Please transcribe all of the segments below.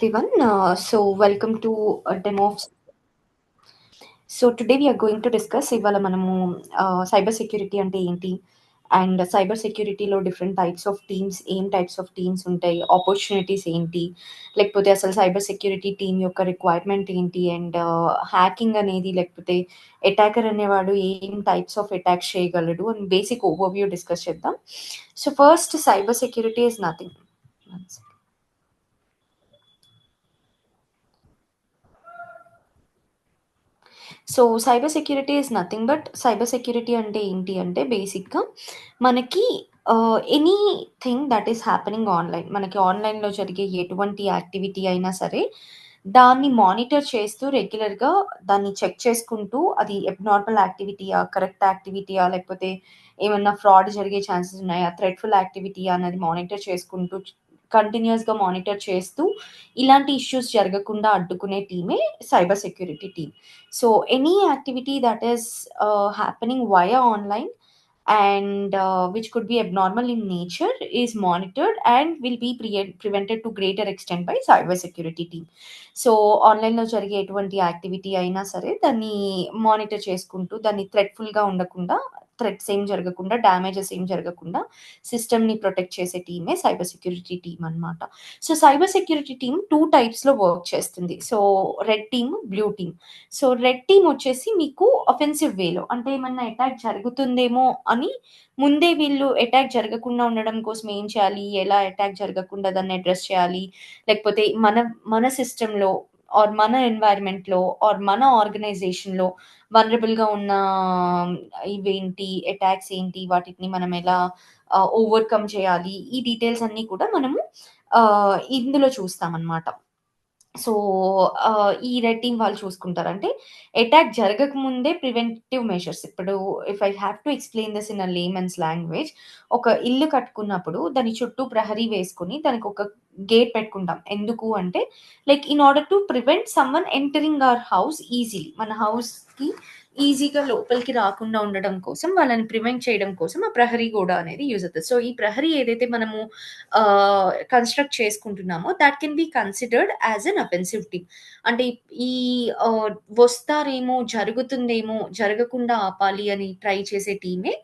everyone. Welcome to a demo of. So today we are going to discuss ఇవాళ మనము cyber security అంటే ఏంటి and cyber సెక్యూరిటీలో different types of teams ఏం types of teams ఉంటాయి opportunities ఏంటి లేకపోతే అసలు సైబర్ సెక్యూరిటీ టీమ్ యొక్క రిక్వైర్మెంట్ ఏంటి అండ్ హ్యాకింగ్ అనేది లేకపోతే అటాకర్ అనేవాడు ఏం టైప్స్ ఆఫ్ అటాక్స్ చేయగలడు అని బేసిక్ ఓవర్వ్యూ డిస్కస్ చేద్దాం. So first cyber security is nothing. So cyber security is nothing but cyber security అంటే ఏంటి అంటే బేసిక్‌గా మనకి anything that is happening online. మనకి ఆన్‌లైన్‌లో జరిగే ఎటువంటి యాక్టివిటీ అయినా సరే, దాన్ని మానిటర్ చేస్తూ రెగ్యులర్‌గా దాన్ని చెక్ చేసుకుంటూ అది అబ్‌నార్మల్ యాక్టివిటీయా, కరెక్ట్ యాక్టివిటీయా లేకపోతే ఏమన్నా ఫ్రాడ్ జరిగే ఛాన్సెస్ ఉన్నాయా, థ్రెట్‌ఫుల్ యాక్టివిటీయా అన్నది మానిటర్ చేసుకుంటూ కంటిన్యూయస్‌గా మానిటర్ చేస్తూ ఇలాంటి ఇష్యూస్ జరగకుండా అడ్డుకునే టీమే cyber security team. So any activity that is happening via online and which could be abnormal in nature is monitored and will be prevented to greater extent by cyber security team. So ఆన్‌లైన్‌లో జరిగే ఎటువంటి activity అయినా సరే దాన్ని monitor చేసుకుంటూ దాన్ని థ్రెట్‌ఫుల్‌గా ఉండకుండా, threats ఏం జరగకుండా, డ్యామేజెస్ ఏం జరగకుండా సిస్టమ్‌ని ప్రొటెక్ట్ చేసే టీమే సైబర్ సెక్యూరిటీ టీమ్ అన్నమాట. సో సైబర్ సెక్యూరిటీ టీమ్ 2 టైప్స్‌లో వర్క్ చేస్తుంది. So red team, blue team. So red team వచ్చేసి మీకు అఫెన్సివ్ వేలో అంటే ఏమన్నా అటాక్ జరుగుతుందేమో అని ముందే వీళ్ళు అటాక్ జరగకుండా ఉండడం కోసం ఏం చేయాలి? ఎలా అటాక్ జరగకుండా దాన్ని అడ్రెస్ చేయాలి? లేకపోతే మన సిస్టమ్‌లో ఆర్ మన ఎన్వైర్న్మెంట్‌లో ఆర్ మన ఆర్గనైజేషన్‌లో వల్నరబుల్‌గా ఉన్న ఇవేంటి? అటాక్స్ ఏంటి? వాటిని మనం ఎలా ఓవర్‌కమ్ చేయాలి? ఈ డీటెయిల్స్ అన్నీ కూడా మనము ఇందులో చూస్తామనమాట. సో, ఈ రెడ్ టీమ్ వాళ్ళు చూసుకుంటారు. అంటే అటాక్ జరగకముందే ప్రివెంటివ్ మెజర్స్. ఇప్పుడు if I have to explain this in layman's language, ఒక ఇల్లు కట్టుకున్నప్పుడు దాని చుట్టూ ప్రహరీ వేసుకొని దానికొక గేట్ పెట్టుకుంటాం. ఎందుకు అంటే like in order to prevent someone entering our house easily. మన హౌస్‌కి ఈజీగా లోపలికి రాకుండా ఉండడం కోసం, వాళ్ళని ప్రివెంట్ చేయడం కోసం ఆ ప్రహరీ గోడ అనేది యూజ్ అవుతది. సో, ఈ ప్రహరీ ఏదైతే మనము కన్‌స్ట్రక్ట్ చేసుకుంటున్నామో that can be considered as an offensive team. అంటే ఈ ఆహ్, వస్తారేమో, జరుగుతుందేమో, జరగకుండా ఆపాలి అని ట్రై చేసే టీమే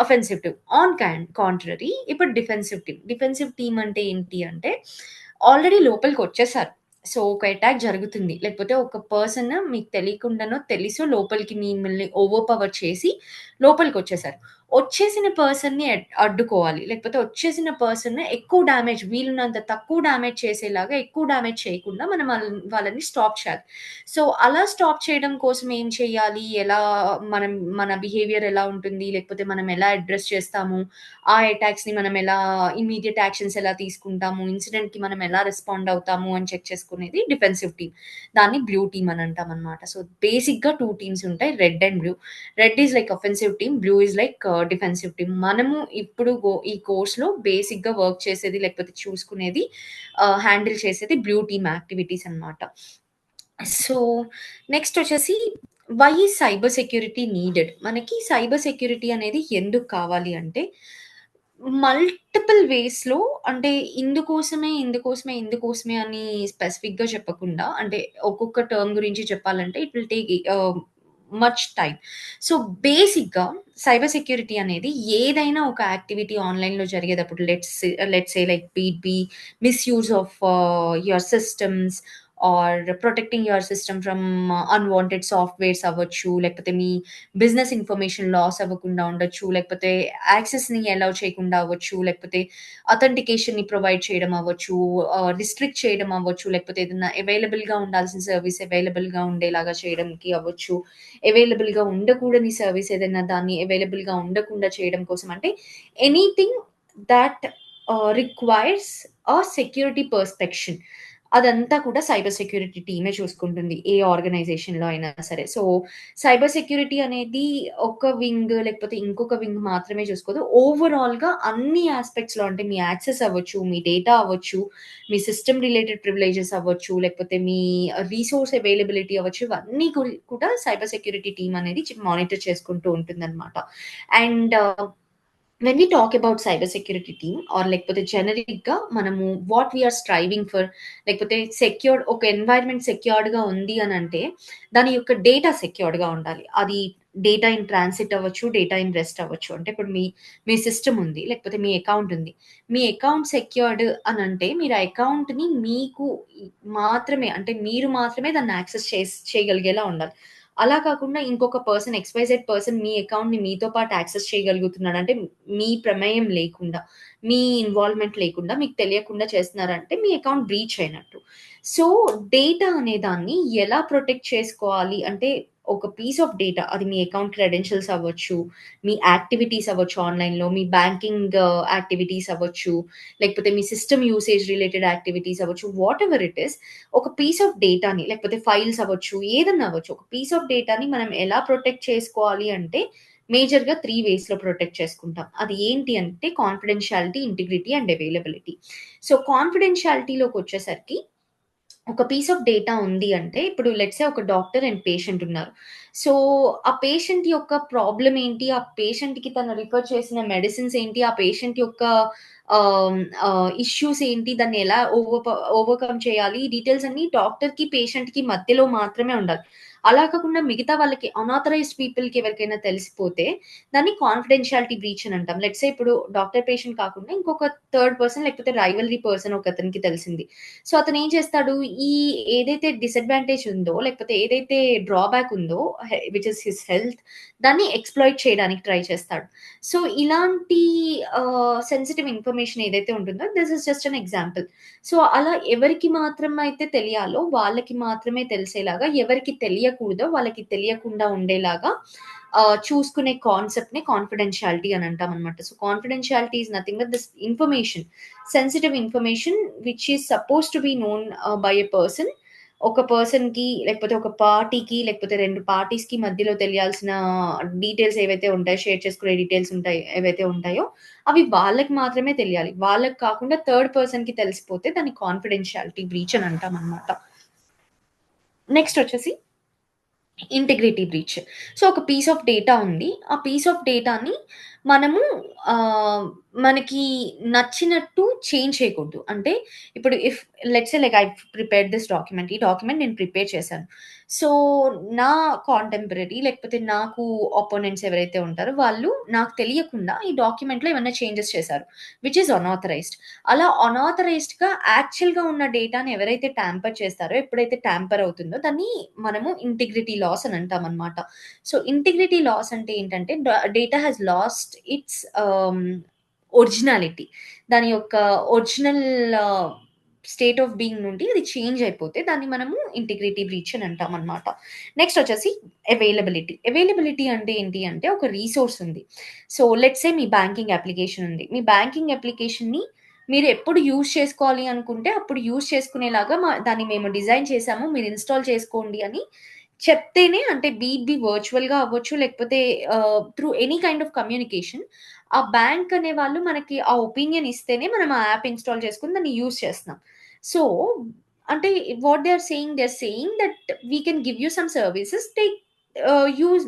అఫెన్సివ్ టీమ్. ఆన్ కాంట్రరీ ఇప్పుడు డిఫెన్సివ్ టీమ్. డిఫెన్సివ్ టీమ్ అంటే ఏంటి అంటే ఆల్రెడీ లోపలికొచ్చేసారు. సో, ఒక అటాక్ జరుగుతుంది. లేకపోతే ఒక పర్సన్ మీకు తెలియకుండానో, తెలిసో లోపలికి మిమ్మల్ని ఓవర్ పవర్ చేసి లోపలికొచ్చేసారు. వచ్చేసిన పర్సన్‌ని అడ్డుకోవాలి. లేకపోతే వచ్చేసిన పర్సన్‌ని ఎక్కువ డ్యామేజ్ వీలున్నంత తక్కువ డ్యామేజ్ చేసేలాగా ఎక్కువ డ్యామేజ్ చేయకుండా మనం వాళ్ళని స్టాప్ చేయాలి. సో, అలా స్టాప్ చేయడం కోసం ఏం చేయాలి? ఎలా మనం మన బిహేవియర్ ఎలా ఉంటుంది? లేకపోతే మనం ఎలా అడ్రెస్ చేస్తాము? ఆ అటాక్స్‌ని మనం ఎలా ఇమ్మీడియేట్ యాక్షన్స్ ఎలా తీసుకుంటాము? ఇన్సిడెంట్‌కి మనం ఎలా రెస్పాండ్ అవుతాము అని చెక్ చేసుకునేది డిఫెన్సివ్ టీమ్. దాన్ని బ్లూ టీమ్ అని అంటామనమాట. సో, బేసిక్‌గా 2 టీమ్స్ ఉంటాయి. Red and blue. Red is like offensive team. Blue is like defensive team. మనము ఇప్పుడు ఈ కోర్స్‌లో బేసిక్‌గా వర్క్ చేసేది లేకపోతే చూసుకునేది హ్యాండిల్ చేసేది బ్లూ టీమ్ యాక్టివిటీస్ అన్నమాట. సో, నెక్స్ట్ వచ్చేసి why is cyber security needed? మనకి సైబర్ సెక్యూరిటీ అనేది ఎందుకు కావాలి అంటే మల్టిపుల్ వేస్‌లో అంటే ఇందుకోసమే అని స్పెసిఫిక్‌గా చెప్పకుండా అంటే ఒక్కొక్క టర్మ్ గురించి చెప్పాలంటే it will take much time. So, బేసిక్‌గా సైబర్ సెక్యూరిటీ అనేది ఏదైనా ఒక యాక్టివిటీ ఆన్‌లైన్‌లో జరిగేటప్పుడు let's say like be misuse of your systems or protecting your system from unwanted softwares అవ్వచ్చు. లేకపోతే మీ బిజినెస్ ఇన్ఫర్మేషన్ లాస్ అవ్వకుండా ఉండొచ్చు. లేకపోతే యాక్సెస్‌ని అలౌ చేయకుండా అవ్వచ్చు. లేకపోతే అథెంటికేషన్‌ని ప్రొవైడ్ చేయడం అవ్వచ్చు. రిస్ట్రిక్ట్ చేయడం అవ్వచ్చు. లేకపోతే ఏదన్నా అవైలబుల్‌గా ఉండాల్సిన సర్విస్ అవైలబుల్‌గా ఉండేలాగా చేయడంకి అవ్వచ్చు. అవైలబుల్‌గా ఉండకూడని సర్విస్ ఏదైనా దాన్ని అవైలబుల్‌గా ఉండకుండా చేయడం కోసం అంటే anything thought requires a security perception అదంతా కూడా సైబర్ సెక్యూరిటీ టీమే చూసుకుంటుంది. ఏ ఆర్గనైజేషన్‌లో అయినా సరే. సో, సైబర్ సెక్యూరిటీ అనేది ఒక వింగ్ లేకపోతే ఇంకొక వింగ్ మాత్రమే చూసుకోదు. ఓవరాల్‌గా అన్ని యాస్పెక్ట్స్‌లో అంటే మీ యాక్సెస్ అవ్వచ్చు, మీ డేటా అవ్వచ్చు, మీ సిస్టమ్ రిలేటెడ్ ప్రివిలేజెస్ అవ్వచ్చు, లేకపోతే మీ రిసోర్స్ అవైలబిలిటీ అవ్వచ్చు, ఇవన్నీ కూడా సైబర్ సెక్యూరిటీ టీమ్ అనేది మానిటర్ చేసుకుంటూ ఉంటుందన్నమాట. And when we talk about cyber security team or లేకపోతే జనరిక్‌గా మనము what we are striving for, లేకపోతే సెక్యూర్డ్ ఒక ఎన్వైర్న్‌మెంట్ సెక్యూర్డ్‌గా ఉంది అనంటే, దాని యొక్క డేటా సెక్యూర్డ్‌గా ఉండాలి. అది డేటా ఇన్ ట్రాన్సిట్ అవ్వచ్చు, డేటా ఇన్ రెస్ట్ అవ్వచ్చు. అంటే ఇప్పుడు మీ సిస్టమ్ ఉంది, లేకపోతే మీ అకౌంట్ ఉంది. మీ అకౌంట్ సెక్యూర్డ్ అనంటే, మీరు ఆ అకౌంట్‌ని మీకు మాత్రమే, అంటే మీరు మాత్రమే దాన్ని యాక్సెస్ చేయగలిగేలా ఉండాలి. అలా కాకుండా ఇంకొక పర్సన్, ఎక్స్‌వైజెడ్ పర్సన్ మీ అకౌంట్‌ని మీతో పాటు యాక్సెస్ చేయగలుగుతున్నాడు. అంటే మీ ప్రమేయం లేకుండా, మీ ఇన్వాల్వ్‌మెంట్ లేకుండా, మీకు తెలియకుండా చేస్తున్నారంటే మీ అకౌంట్ బ్రీచ్ అయినట్టు. సో, డేటా అనే దాన్ని ఎలా ప్రొటెక్ట్ చేసుకోవాలి అంటే, ఒక పీస్ ఆఫ్ డేటా, అది మీ అకౌంట్ క్రెడెన్షియల్స్ అవ్వచ్చు, మీ యాక్టివిటీస్ అవ్వచ్చు ఆన్‌లైన్‌లో, మీ బ్యాంకింగ్ యాక్టివిటీస్ అవ్వచ్చు, లేకపోతే మీ సిస్టమ్ యూసేజ్ రిలేటెడ్ యాక్టివిటీస్ అవ్వచ్చు, వాటెవర్ ఇట్ ఈస్, ఒక పీస్ ఆఫ్ డేటాని, లేకపోతే ఫైల్స్ అవ్వచ్చు, ఏదన్నా అవ్వచ్చు. ఒక పీస్ ఆఫ్ డేటాని మనం ఎలా ప్రొటెక్ట్ చేసుకోవాలి అంటే, మేజర్‌గా 3 వేస్‌లో ప్రొటెక్ట్ చేసుకుంటాం. అది ఏంటి అంటే confidentiality, integrity and availability. So, కాన్ఫిడెన్షియాలిటీలోకొచ్చేసరికి ఒక పీస్ ఆఫ్ డేటా ఉంది అంటే, ఇప్పుడు లెట్స్ సే ఒక డాక్టర్ అండ్ పేషెంట్ ఉన్నారు. సో, ఆ పేషెంట్ యొక్క ప్రాబ్లమ్ ఏంటి? ఆ పేషెంట్‌కి తను రిఫర్ చేసిన మెడిసిన్స్ ఏంటి? ఆ పేషెంట్ యొక్క ఇష్యూస్ ఏంటి? దాన్ని ఎలా ఓవర్‌కమ్ చేయాలి? ఈ డీటెయిల్స్ అన్నీ డాక్టర్‌కి, పేషెంట్‌కి మధ్యలో మాత్రమే ఉండాలి. అలా కాకుండా మిగతా వాళ్ళకి, అనాథరైజ్డ్ పీపుల్‌కి ఎవరికైనా తెలిసిపోతే దాన్ని కాన్ఫిడెన్షియాలిటీ బ్రీచ్ అని అంటాం. లెట్స్ సే ఇప్పుడు డాక్టర్, పేషెంట్ కాకుండా ఇంకొక థర్డ్ పర్సన్, లేకపోతే రైవల్రీ పర్సన్ ఒకతనికి తెలిసింది. సో, అతనేం చేస్తాడు, ఈ ఏదైతే డిసడ్వాంటేజ్ ఉందో, లేకపోతే ఏదైతే డ్రాబ్యాక్ ఉందో, విచ్ ఇస్ హిస్ హెల్త్, దాన్ని ఎక్స్‌ప్లాయిట్ చేయడానికి ట్రై చేస్తాడు. సో, ఇలాంటి సెన్సిటివ్ ఇన్ఫర్మేషన్ ఏదైతే ఉంటుందో, this is just an example. So, అలా ఎవరికి మాత్రం అయితే తెలియాలో వాళ్ళకి మాత్రమే తెలిసేలాగా, ఎవరికీ తెలియకూడదో వాళ్ళకి తెలియకుండా ఉండేలాగా చూసుకునే కాన్సెప్ట్‌ని కాన్ఫిడెన్షియాలిటీ అని అంటామనమాట. So, confidentiality is nothing but this information, sensitive information which is supposed to be known by a person. ఒక పర్సన్‌కి, లేకపోతే ఒక పార్టీకి, లేకపోతే 2 పార్టీస్‌కి మధ్యలో తెలియాల్సిన డీటెయిల్స్ ఏవైతే ఉంటాయో, షేర్ చేసుకునే డీటెయిల్స్ ఉంటాయి, ఏవైతే ఉంటాయో, అవి వాళ్ళకి మాత్రమే తెలియాలి. వాళ్ళకి కాకుండా థర్డ్ పర్సన్‌కి తెలిసిపోతే దాన్ని కాన్ఫిడెన్షియాలిటీ బ్రీచ్ అని అంటామనమాట. నెక్స్ట్ వచ్చేసి ఇంటిగ్రిటీ బ్రీచ్. సో, ఒక పీస్ ఆఫ్ డేటా ఉంది. ఆ పీస్ ఆఫ్ డేటాని మనము ఆహ్, మనకి నచ్చినట్టు చేంజ్ చేయకూడదు. అంటే ఇప్పుడు let's say like I prepared this document. ఈ డాక్యుమెంట్ నేను ప్రిపేర్ చేశాను. సో, నా కాంటెంపరరీ, లేకపోతే నాకు అపోనెంట్స్ ఎవరైతే ఉంటారో వాళ్ళు నాకు తెలియకుండా ఈ డాక్యుమెంట్‌లో ఏమన్నా చేంజెస్ చేశారు. Which is unauthorised. అలా అనాథరైజ్డ్‌గా యాక్చువల్‌గా ఉన్న డేటాని ఎవరైతే ట్యాంపర్ చేస్తారో, ఎప్పుడైతే ట్యాంపర్ అవుతుందో దాన్ని మనము ఇంటిగ్రిటీ లాస్ అని అంటామనమాట. సో, ఇంటిగ్రిటీ లాస్ అంటే ఏంటంటే data has lost its originality. దాని యొక్క ఒరిజినల్ స్టేట్ ఆఫ్ బీయింగ్ నుండి అది చేంజ్ అయిపోతే దాన్ని మనము ఇంటిగ్రిటీ బ్రీచ్ అని అంటామనమాట. నెక్స్ట్ వచ్చేసి అవైలబిలిటీ. అవైలబిలిటీ అంటే ఏంటి అంటే, ఒక రిసోర్స్ ఉంది. So, let's say me banking application ఉంది. మీ బ్యాంకింగ్ అప్లికేషన్‌ని మీరు ఎప్పుడు యూజ్ చేసుకోవాలి అనుకుంటే అప్పుడు యూజ్ చేసుకునేలాగా దాన్ని మేము డిజైన్ చేసాము. మీరు ఇన్‌స్టాల్ చేసుకోండి అని చెప్తేనే, అంటే బీ వర్చువల్‌గా అవ్వచ్చు, లేకపోతే through any kind of communication, ఆ బ్యాంక్ అనేవాళ్ళు మనకి ఆ ఒపీనియన్ ఇస్తేనే మనం ఆ యాప్ ఇన్‌స్టాల్ చేసుకొని దాన్ని యూజ్ చేస్తున్నాం. సో, అంటే what they are saying that we can give you some services,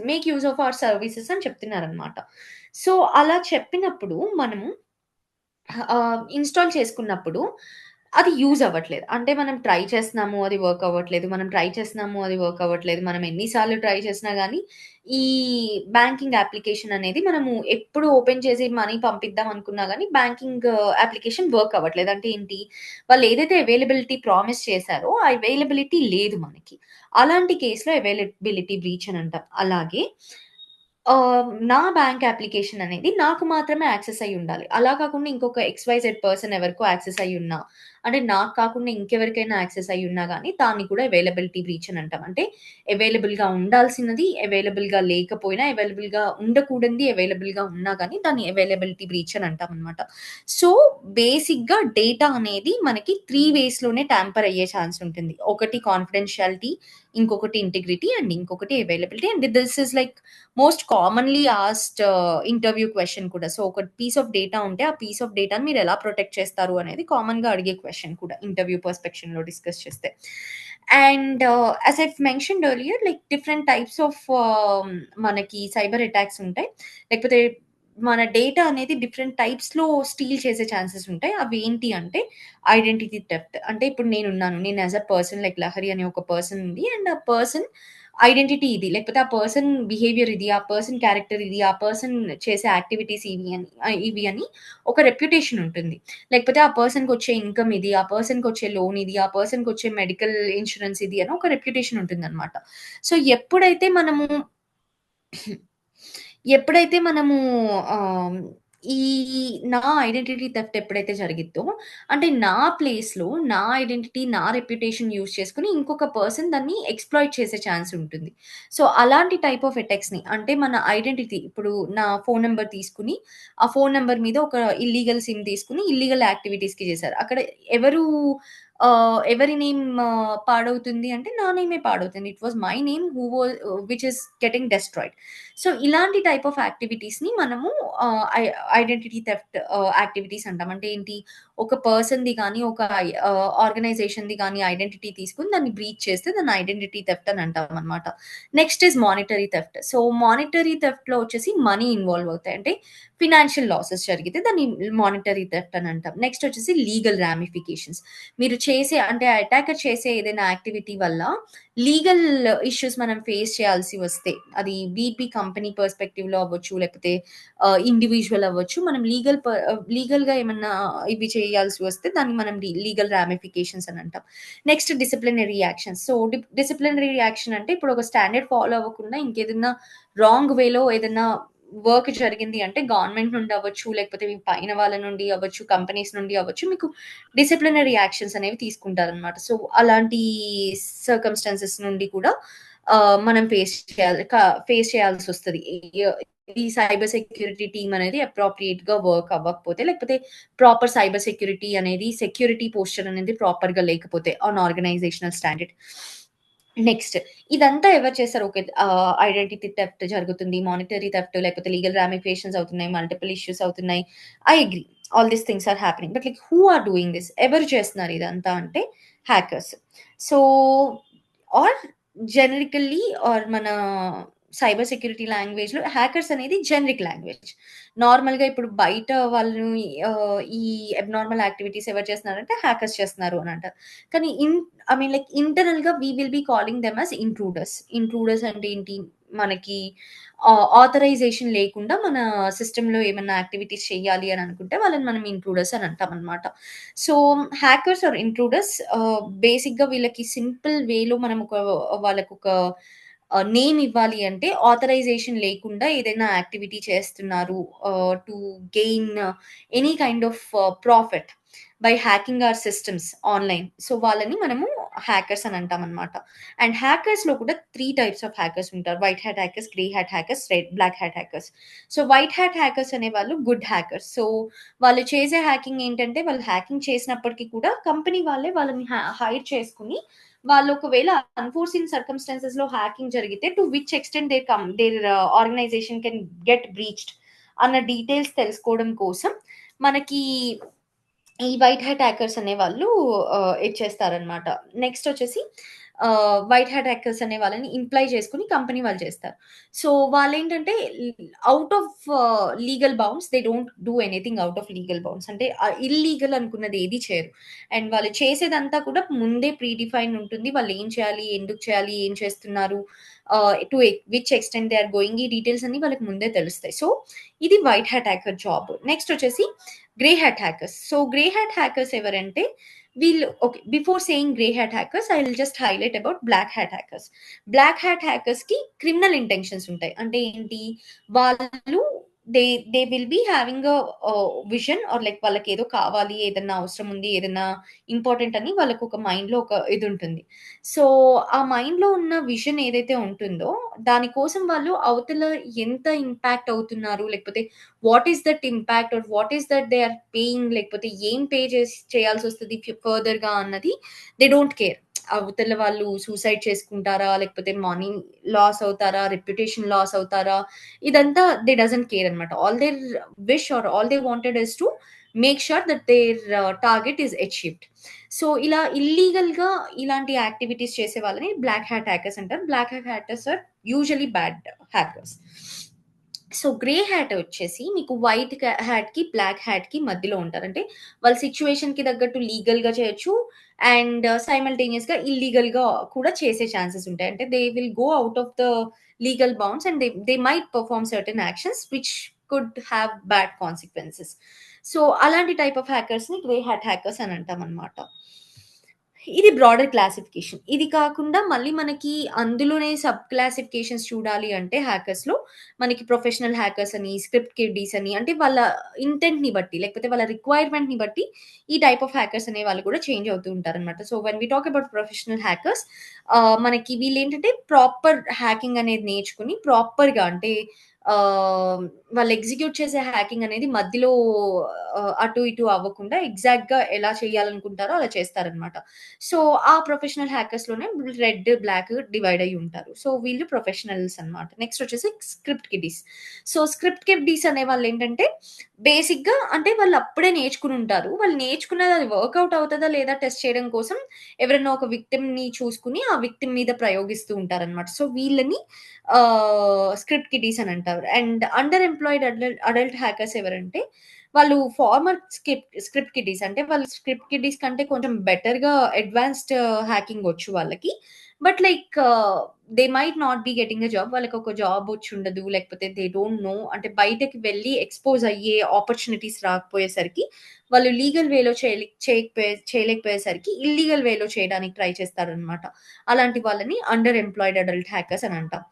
make use of our services అని చెప్తున్నారనమాట. సో, అలా చెప్పినప్పుడు మనము ఇన్‌స్టాల్ చేసుకున్నప్పుడు అది యూజ్ అవ్వట్లేదు. అంటే మనం ట్రై చేస్తున్నాము, అది వర్క్ అవ్వట్లేదు. మనం ట్రై చేస్తున్నాము, అది వర్క్ అవ్వట్లేదు. మనం ఎన్ని సార్లు ట్రై చేసినా గానీ, ఈ బ్యాంకింగ్ అప్లికేషన్ అనేది మనము ఎప్పుడు ఓపెన్ చేసి మనీ పంపిద్దాం అనుకున్నా గానీ, బ్యాంకింగ్ అప్లికేషన్ వర్క్ అవ్వట్లేదు. అంటే ఏంటి? వాళ్ళు ఏదైతే అవైలబిలిటీ ప్రామిస్ చేశారో, ఆ అవైలబిలిటీ లేదు మనకి. అలాంటి కేస్‌లో అవైలబిలిటీ బ్రీచ్ అని అంటాం. అలాగే నా బ్యాంక్ అప్లికేషన్ అనేది నాకు మాత్రమే యాక్సెస్ అయ్యుండాలి. అలా కాకుండా ఇంకొక ఎక్స్‌వైజెడ్ పర్సన్ ఎవరికో యాక్సెస్ అయ్యున్నా, అంటే నాకు కాకుండా ఇంకెవరికైనా యాక్సెస్ అయ్యున్నా గానీ, దాన్ని కూడా అవైలబిలిటీ బ్రీచ్ అని అంటాం. అంటే అవైలబుల్‌గా ఉండాల్సినది అవైలబుల్‌గా లేకపోయినా, అవైలబుల్‌గా ఉండకూడంది అవైలబుల్‌గా ఉన్నా గానీ, దాన్ని అవైలబిలిటీ బ్రీచ్ అని అంటామనమాట. సో, బేసిక్‌గా డేటా అనేది మనకి 3 వేస్‌లోనే ట్యాంపర్ అయ్యే ఛాన్స్ ఉంటుంది. ఒకటి కాన్ఫిడెన్షియాలిటీ, ఇంకొకటి ఇంటిగ్రిటీ అండ్ ఇంకొకటి availability. And this is like most commonly asked interview question కూడా. సో, ఒక పీస్ ఆఫ్ డేటా ఉంటే, ఆ పీస్ ఆఫ్ డేటాని మీరెలా ప్రొటెక్ట్ చేస్తారు అనేది కామన్‌గా అడిగే క్వెషన్ కూడా ఇంటర్వ్యూ పర్స్పెక్షన్‌లో డిస్కస్ చేస్తే. And as I've mentioned earlier, like different types of మనకి సైబర్ అటాక్స్ ఉంటాయి. లేకపోతే మన డేటా అనేది డిఫరెంట్ టైప్స్‌లో స్టీల్ చేసే ఛాన్సెస్ ఉంటాయి. అవేంటి అంటే ఐడెంటిటీ థెఫ్ట్. అంటే ఇప్పుడు నేనున్నాను. నేను as a person like Lahari అనే ఒక పర్సన్ ఉంది. అండ్ ఆ పర్సన్ ఐడెంటిటీ ఇది. లేకపోతే ఆ పర్సన్ బిహేవియర్ ఇది. ఆ పర్సన్ క్యారెక్టర్ ఇది. ఆ పర్సన్ చేసే యాక్టివిటీస్ ఇవి అని ఒక రెప్యుటేషన్ ఉంటుంది. లేకపోతే ఆ పర్సన్‌కొచ్చే ఇన్‌కమ్ ఇది. ఆ పర్సన్‌కొచ్చే లోన్ ఇది. ఆ పర్సన్‌కొచ్చే మెడికల్ ఇన్స్యూరెన్స్ ఇది అని ఒక రెప్యుటేషన్ ఉంటుందన్నమాట. సో, ఎప్పుడైతే మనము ఆహ్, ఈ నా ఐడెంటిటీ థెఫ్ట్ ఎప్పుడైతే జరిగిద్దో, అంటే నా ప్లేస్‌లో నా ఐడెంటిటీ, నా రెప్యుటేషన్ యూజ్ చేసుకొని ఇంకొక పర్సన్ దాన్ని ఎక్స్‌ప్లాయిట్ చేసే ఛాన్స్ ఉంటుంది. సో, అలాంటి టైప్ ఆఫ్ అటాక్స్‌ని అంటే మన ఐడెంటిటీ ఇప్పుడు నా ఫోను నంబర్ తీసుకొని, ఆ ఫోను నంబర్ మీద ఒక ఇల్లీగల్ సిమ్ తీసుకొని ఇల్లీగల్ యాక్టివిటీస్‌కి చేశారు. అక్కడ ఎవరు ఎవరి నేమ్ పాడవుతుంది అంటే నా నేమే పాడవుతుంది. It was my name which is getting destroyed. So, ఇలాంటి టైప్ ఆఫ్ యాక్టివిటీస్‌ని మనము ఆహ్, ఐ ఐడెంటిటీ థెఫ్ట్ యాక్టివిటీస్ అంటాం. అంటే ఏంటి? ఒక పర్సన్‌ది గాని, ఒక ఆర్గనైజేషన్‌ది గాని ఐడెంటిటీ తీసుకొని దాన్ని బ్రీచ్ చేస్తే దాన్ని ఐడెంటిటీ థెఫ్ట్ అని అంటామనమాట. Next is monetary theft. So, monetary థెఫ్ట్‌లో వచ్చేసి మనీ ఇన్వాల్వ్ అవుతాయి. అంటే ఫినాన్షియల్ లాసెస్ జరిగితే దాన్ని మానిటరీ థెఫ్ట్ అని అంటాం. నెక్స్ట్ వచ్చేసి లీగల్ రామిఫికేషన్స్. మీరు చేసే అంటే అటాకర్ చేసే ఏదైనా యాక్టివిటీ వల్ల లీగల్ ఇష్యూస్ మనం ఫేస్ చేయాల్సి వస్తే, అది బీపీ కంపెనీ పర్స్పెక్టివ్‌లో అవ్వచ్చు, లేకపోతే ఇండివిడ్యువల్ అవ్వచ్చు. మనం లీగల్‌గా ఏమన్నా ఇవి చేయాల్సి వస్తే దాన్ని మనం లీగల్ రామిఫికేషన్స్ అని అంటాం. Next disciplinary actions. So, disciplinary action అంటే ఇప్పుడు ఒక స్టాండర్డ్ ఫాలో అవ్వకుండా ఇంకేదన్నా రాంగ్ వేలో ఏదన్నా వర్క్ జరిగింది అంటే గవర్నమెంట్ నుండి అవ్వచ్చు, లేకపోతే మీ పైన వాళ్ళ నుండి అవ్వచ్చు, కంపెనీస్ నుండి అవ్వచ్చు. మీకు డిసిప్లినరీ యాక్షన్స్ అనేవి తీసుకుంటారనమాట. సో, అలాంటి సర్కమ్‌స్టాన్సెస్ నుండి కూడా మనం ఫేస్ చేయాల్సొస్తది. ఈ సైబర్ సెక్యూరిటీ టీమ్ అనేది అప్రోప్రియేట్‌గా వర్క్ అవ్వకపోతే, లేకపోతే ప్రాపర్ సైబర్ సెక్యూరిటీ అనేది సెక్యూరిటీ పోస్చర్ అనేది ప్రాపర్‌గా లేకపోతే ఆన్ ఆర్గనైజేషనల్ స్టాండర్డ్. నెక్స్ట్ ఇదంతా ఎవరు చేస్తారు? ఓకే. ఐడెంటిటీ థెఫ్ట్ జరుగుతుంది. మానిటరీ థెఫ్ట్ లేకపోతే లీగల్ రామిఫికేషన్స్ అవుతున్నాయి. మల్టిపుల్ ఇష్యూస్ అవుతున్నాయి. I agree. All these things are happening. But like who are doing this? ఎవరు చేస్తున్నారు ఇదంతా అంటే hackers. So, or generically or మన సైబర్ సెక్యూరిటీ లాంగ్వేజ్‌లో హ్యాకర్స్ అనేది జెనరిక్ లాంగ్వేజ్. నార్మల్‌గా ఇప్పుడు బయట వాళ్ళు ఈ అబ్‌నార్మల్ యాక్టివిటీస్ ఎవరు చేస్తున్నారంటే హ్యాకర్స్ చేస్తున్నారు అని అంటారు. కానీ ఐ మీన్ లైక్ ఇంటర్నల్‌గా we will be calling them as intruders. Intruders అంటే ఏంటి? మనకి ఆథరైజేషన్ లేకుండా మన సిస్టమ్‌లో ఏమన్నా యాక్టివిటీస్ చేయాలి అని అనుకుంటే వాళ్ళని మనం ఇంట్రూడర్స్ అని అంటామనమాట. సో, హ్యాకర్స్ ఆర్ ఇంట్రూడర్స్ బేసిక్‌గా వీళ్ళకి సింపుల్ వేలో మనం వాళ్ళకొక నేమ్ ఇవ్వాలి అంటే ఆథరైజేషన్ లేకుండా ఏదైనా యాక్టివిటీ చేస్తున్నారు to gain any kind of profit by hacking our systems online. So, వాళ్ళని మనము హ్యాకర్స్ అని అంటామనమాట. అండ్ హ్యాకర్స్‌లో కూడా 3 టైప్స్ ఆఫ్ హ్యాకర్స్ ఉంటారు. White hat hackers, grey hat hackers, black hat hackers. So, white hat hackers అనేవాళ్ళు గుడ్ హ్యాకర్స్. సో, వాళ్ళు చేసే హ్యాకింగ్ ఏంటంటే వాళ్ళు హ్యాకింగ్ చేసినప్పటికి కూడా కంపెనీ వాళ్ళే వాళ్ళని హైడ్ చేసుకొని వాళ్ళు ఒకవేళ అన్‌ఫోర్సీన్ సర్కమ్‌స్టాన్సెస్‌లో హ్యాకింగ్ జరిగితే to which extent their organization can get breached అన్న డీటెయిల్స్ తెలుసుకోవడం కోసం మనకి ఈ వైట్ హ్యాట్ హ్యాకర్స్ అనేవాళ్ళు ఇది చేస్తారనమాట. నెక్స్ట్ వచ్చేసి వైట్ హ్యాట్ హ్యాకర్స్ అనే వాళ్ళని ఇంప్లాయ్ చేసుకొని కంపెనీ వాళ్ళు చేస్తారు. సో, వాళ్ళేంటంటే out of legal bounds they don't do anything out of legal bounds. అంటే ఇల్లీగల్ అనుకున్నది ఏది చేయరు. అండ్ వాళ్ళు చేసేదంతా కూడా ముందే ప్రీ డిఫైన్డ్ ఉంటుంది. వాళ్ళు ఏం చేయాలి? ఎందుకు చేయాలి? ఏం చేస్తున్నారు? To which extent they are going ఈ డీటెయిల్స్ అన్నీ వాళ్ళకి ముందే తెలుస్తాయి. సో, ఇది white hat hacker job. Next వచ్చేసి grey hat hackers. So, grey hat hackers ఎవరంటే వీళ్ళు okay. Before saying grey hat hackers I will just highlight about black hat hackers. Black hat హ్యాకర్స్‌కి క్రిమినల్ ఇంటెన్షన్స్ ఉంటాయి. అంటే ఏంటి? వాళ్ళు they they will be having vision or like వాళ్ళకేదో కావాలి, ఏదన్నా అవసరం ఉంది, ఏదన్నా ఇంపార్టెంట్ అని వాళ్ళకొక మైండ్‌లో ఒక ఇదుంటుంది. సో, ఆ మైండ్‌లో ఉన్న విజన్ ఏదైతే ఉంటుందో దాని కోసం వాళ్ళు అవతల ఎంత ఇంపాక్ట్ అవుతున్నారు, లేకపోతే what is that impact or what is that they are paying లేకపోతే ఏం పే చేయాల్సొస్తది ఫర్దర్‌గా అన్నది దే డోంట్ కేర్. అవతల వాళ్ళు సూసైడ్ చేసుకుంటారా? లేకపోతే మనీ లాస్ అవుతారా? రెప్యుటేషన్ లాస్ అవుతారా? ఇదంతా దే డజంట్ కేర్ అనమాట. All their wish or all they wanted is to make sure that their target is achieved. So, ఇలా ఇల్లీగల్‌గా ఇలాంటి యాక్టివిటీస్ చేసే వాళ్ళని బ్లాక్ హ్యాట్ హ్యాకర్స్ అంటారు. Black hat hackers are usually bad hackers. So, grey hat వచ్చేసి మీకు white హ్యాట్‌కి, black హ్యాట్‌కి మధ్యలో ఉంటారు. అంటే వాళ్ళ సిట్యుయేషన్‌కి తగ్గట్టు లీగల్‌గా చేయొచ్చు. అండ్ సైమల్టేనియస్‌గా ఇల్లీగల్‌గా కూడా చేసే ఛాన్సెస్ ఉంటాయి. అంటే they will go out of the legal bounds and they might perform certain actions which could have bad consequences. So, అలాంటి టైప్ ఆఫ్ హ్యాకర్స్‌ని గ్రే హ్యాట్ హ్యాకర్స్ అని అంటామనమాట. ఇది బ్రాడర్ క్లాసిఫికేషన్. ఇది కాకుండా మళ్ళీ మనకి అందులోనే సబ్ క్లాసిఫికేషన్స్ చూడాలి అంటే హ్యాకర్స్‌లో మనకి ప్రొఫెషనల్ హ్యాకర్స్ అని, స్క్రిప్ట్ కిడ్డీస్ అని అంటే వాళ్ళ ఇంటెంట్‌ని బట్టి లేకపోతే వాళ్ళ రిక్వైర్మెంట్‌ని బట్టి ఈ టైప్ ఆఫ్ హ్యాకర్స్ అనే వాళ్ళు కూడా చేంజ్ అవుతూ ఉంటారనమాట. So, when we talk about professional hackers మనకి వీళ్ళేంటంటే ప్రాపర్ హ్యాకింగ్ అనేది నేర్చుకొని ప్రాపర్‌గా అంటే వాళ్ళు ఎగ్జిక్యూట్ చేసే హ్యాకింగ్ అనేది మధ్యలో అటు ఇటు అవ్వకుండా ఎగ్జాక్ట్‌గా ఎలా చేయాలనుకుంటారో అలా చేస్తారనమాట. సో, ఆ ప్రొఫెషనల్ హ్యాకర్స్‌లోనే రెడ్, బ్లాక్ డివైడ్ అయ్యి ఉంటారు. సో, వీళ్ళు ప్రొఫెషనల్స్ అన్నమాట. నెక్స్ట్ వచ్చేసి script kiddies. So, script kiddies అనేవాళ్ళేంటంటే బేసిక్‌గా అంటే వాళ్ళు అప్పుడే నేర్చుకుని ఉంటారు. వాళ్ళు నేర్చుకున్నది అది వర్కౌట్ అవుతదా లేదా టెస్ట్ చేయడం కోసం ఎవరైనా ఒక విక్టిమ్‌ని చూసుకొని ఆ విక్టిమ్ మీద ప్రయోగిస్తూ ఉంటారన్నమాట. సో, వీళ్ళని స్క్రిప్ట్ కిడ్డీస్ అని అంటారు. And under employed adult hackers ఎవరంటే వాళ్ళు ఫార్మర్ స్క్రిప్ట్ కిడ్డీస్. అంటే వాళ్ళు స్క్రిప్ట్ కిడ్డీస్ కంటే కొంచెం బెటర్‌గా అడ్వాన్స్డ్ హ్యాకింగ్ వచ్చు వాళ్ళకి. But like they might not be getting a job. వాళ్ళకొక జాబ్ వచ్చుండదు. లేకపోతే దే డోంట్ నో అంటే బయటకి వెళ్లి ఎక్స్‌పోజ్ అయ్యే ఆపర్చునిటీస్ రాకపోయేసరికి వాళ్ళు లీగల్ వేలో చేయలేకపోయేసరికి ఇల్లీగల్ వేలో చేయడానికి ట్రై చేస్తారనమాట. అలాంటి వాళ్ళని అండర్ ఎంప్లాయిడ్ అడల్ట్ హ్యాకర్స్ అని అంటాం.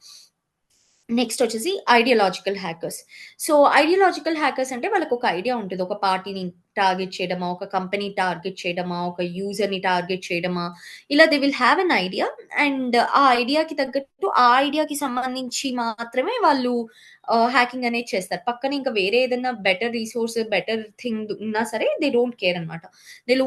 నెక్స్ట్ వచ్చేసి ఐడియాలాజికల్ హ్యాకర్స్. సో, ఐడియాలాజికల్ హ్యాకర్స్ అంటే వాళ్ళకొక ఐడియా ఉంటది. ఒక పార్టీని టార్గెట్ చేయడమా, ఒక కంపెనీ టార్గెట్ చేయడమా, ఒక యూజర్‌ని టార్గెట్ చేయడమా, ఇలా they will have an idea and ఆ ఐడియాకి తగ్గట్టు ఆ ఐడియాకి సంబంధించి మాత్రమే వాళ్ళు హ్యాకింగ్ అనేది చేస్తారు. పక్కన ఇంకా వేరే ఏదన్నా బెటర్ రిసోర్స్, బెటర్ థింగ్ ఉన్నా సరే దే డోంట్ కేర్ అనమాట. They'll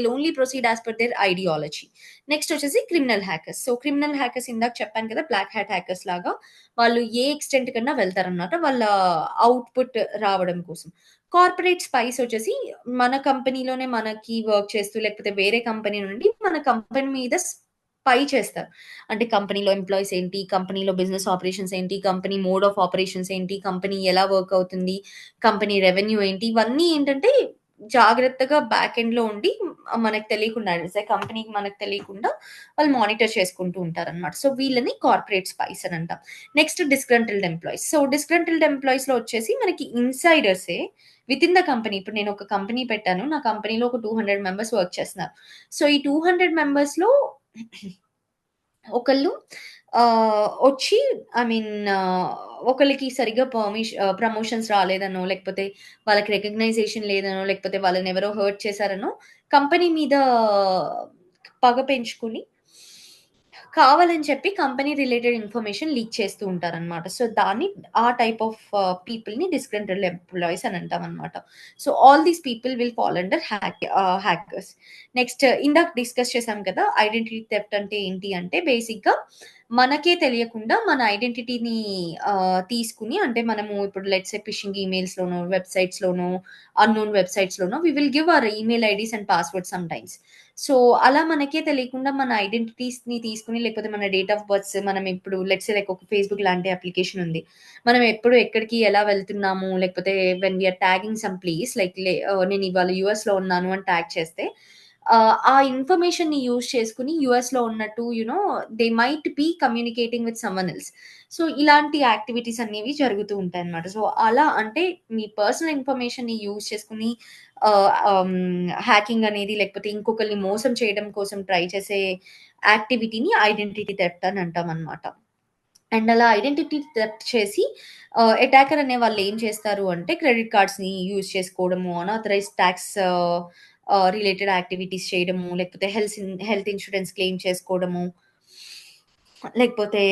only proceed as per their ideology. Next వచ్చేసి criminal hackers. So, criminal hackers ఇందాక చెప్పాను కదా! బ్లాక్ హ్యాట్ హ్యాకర్స్ లాగా వాళ్ళు ఏ ఎక్స్‌టెంట్ కన్నా వెళ్తారనమాట. వాళ్ళ ఔట్‌పుట్ రావడం కోసం. కార్పొరేట్ స్పైస్ వచ్చేసి మన కంపెనీలోనే మనకి వర్క్ చేస్తూ లేకపోతే వేరే కంపెనీ నుండి మన కంపెనీ మీద స్పై చేస్తారు. అంటే కంపెనీలో ఎంప్లాయీస్ ఏంటి? కంపెనీలో బిజినెస్ ఆపరేషన్స్ ఏంటి? కంపెనీ మోడ్ ఆఫ్ ఆపరేషన్స్ ఏంటి? కంపెనీ ఎలా వర్క్ అవుతుంది? కంపెనీ రెవెన్యూ ఏంటి? ఇవన్నీ ఏంటంటే జాగ్రత్తగా బ్యాక్ ఎండ్‌లో ఉండి మనకు తెలియకుండా కంపెనీకి మనకు తెలియకుండా వాళ్ళు మానిటర్ చేసుకుంటూ ఉంటారనమాట. సో, వీళ్ళని కార్పొరేట్ స్పైస్ అని అంటాం. Next disgruntled employees. So, disgruntled ఎంప్లాయీస్‌లో వచ్చేసి మనకి ఇన్‌సైడర్సే వితిన్ ద కంపెనీ. ఇప్పుడు నేను ఒక కంపెనీ పెట్టాను. నా కంపెనీలో ఒక 200 మెంబర్స్ వర్క్ చేస్తున్నారు. సో, ఈ 200 మెంబర్స్‌లో ఒకళ్ళు వచ్చి ఐ మీన్ ఒకళ్ళకి సరిగ్గా ప్రమోషన్స్ రాలేదనో, లేకపోతే వాళ్ళకి రికగ్నైజేషన్ లేదనో, లేకపోతే వాళ్ళనెవరో హర్ట్ చేశారనో కంపెనీ మీద పగ పెంచుకొని కావాలని చెప్పి కంపెనీ రిలేటెడ్ ఇన్ఫర్మేషన్ లీక్ చేస్తూ ఉంటారనమాట. సో, దాన్ని ఆ టైప్ ఆఫ్ పీపుల్‌ని డిస్‌గ్రంటిల్డ్ ఎంప్లాయీస్ అని అంటామనమాట. So, all these people will fall under hackers. Next ఇందాక డిస్కస్ చేసాం కదా! ఐడెంటిటీ థెఫ్ట్ అంటే ఏంటి అంటే బేసిక్‌గా మనకే తెలియకుండా మన ఐడెంటిటీని తీసుకొని అంటే మనము ఇప్పుడు లెట్స్ సే ఫిషింగ్ ఈమెయిల్స్‌లోనో, వెబ్‌సైట్స్‌లోనో, అన్‌నోన్ వెబ్‌సైట్స్‌లోనో we will give our email IDs and passwords sometimes. So, అలా మనకే తెలియకుండా మన ఐడెంటిటీస్‌ని తీసుకొని లేకపోతే మన డేట్ ఆఫ్ బర్త్స్ మనం ఇప్పుడు లెట్స్ సే లైక్ ఒక ఫేస్‌బుక్ లాంటి అప్లికేషన్ ఉంది. మనం ఎప్పుడు ఎక్కడికి ఎలా వెళ్తున్నాము లేకపోతే when we are tagging some place like నేను ఇవాళ యూఎస్‌లో ఉన్నాను అని టాగ్ చేస్తే ఆ ఇన్ఫర్మేషన్‌ని యూజ్ చేసుకొని యూఎస్‌లో ఉన్నట్టు they might be communicating with someone else. So, ఇలాంటి యాక్టివిటీస్ అనేవి జరుగుతూ ఉంటాయన్నమాట. సో, అలా అంటే మీ పర్సనల్ ఇన్ఫర్మేషన్‌ని యూజ్ చేసుకొని హ్యాకింగ్ అనేది లేకపోతే ఇంకొకళ్ళని మోసం చేయడం కోసం ట్రై చేసే యాక్టివిటీని ఐడెంటిటీ థెఫ్ట్ అని అంటామనమాట. అండ్ అలా ఐడెంటిటీ థెఫ్ట్ చేసి అటాకర్ అనే వాళ్ళు ఏం చేస్తారు అంటే క్రెడిట్ కార్డ్స్‌ని యూజ్ చేసుకోవడము, అనాథరైజ్డ్ టాక్స్ రిలేటెడ్ యాక్టివిటీస్ చేయడము, లేకపోతే హెల్త్ ఇన్స్యూరెన్స్ క్లెయిమ్ చేసుకోవడము, లేకపోతే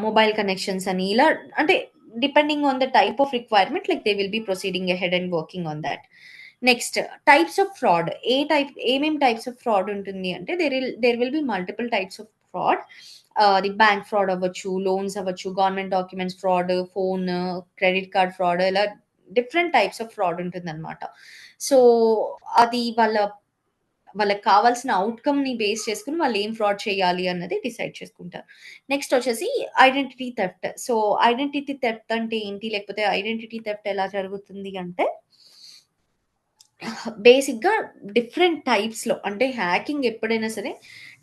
మొబైల్ కనెక్షన్స్ అని ఇలా అంటే depending on the type of requirement like they will be proceeding ahead and working on that. Next types of fraud. ఏమేం types of fraud ఉంటుంది అంటే there will be multiple types of fraud. అది bank fraud అవ్వచ్చు, loans అవ్వచ్చు, government documents fraud, phone, credit card fraud ఇలా different types of fraud ఉంటుందన్నమాట. So, అది వాళ్ళ వాళ్ళకి కావాల్సిన ఔట్‌కమ్‌ని బేస్ చేసుకొని వాళ్ళేం ఫ్రాడ్ చేయాలి అన్నది డిసైడ్ చేసుకుంటారు. నెక్స్ట్ వచ్చేసి identity theft. So, identity theft అంటే ఏంటి? లేకపోతే ఐడెంటిటీ థెఫ్ట్ ఎలా జరుగుతుంది అంటే బేసిక్‌గా డిఫరెంట్ టైప్స్‌లో అంటే హ్యాకింగ్ ఎప్పుడైనా సరే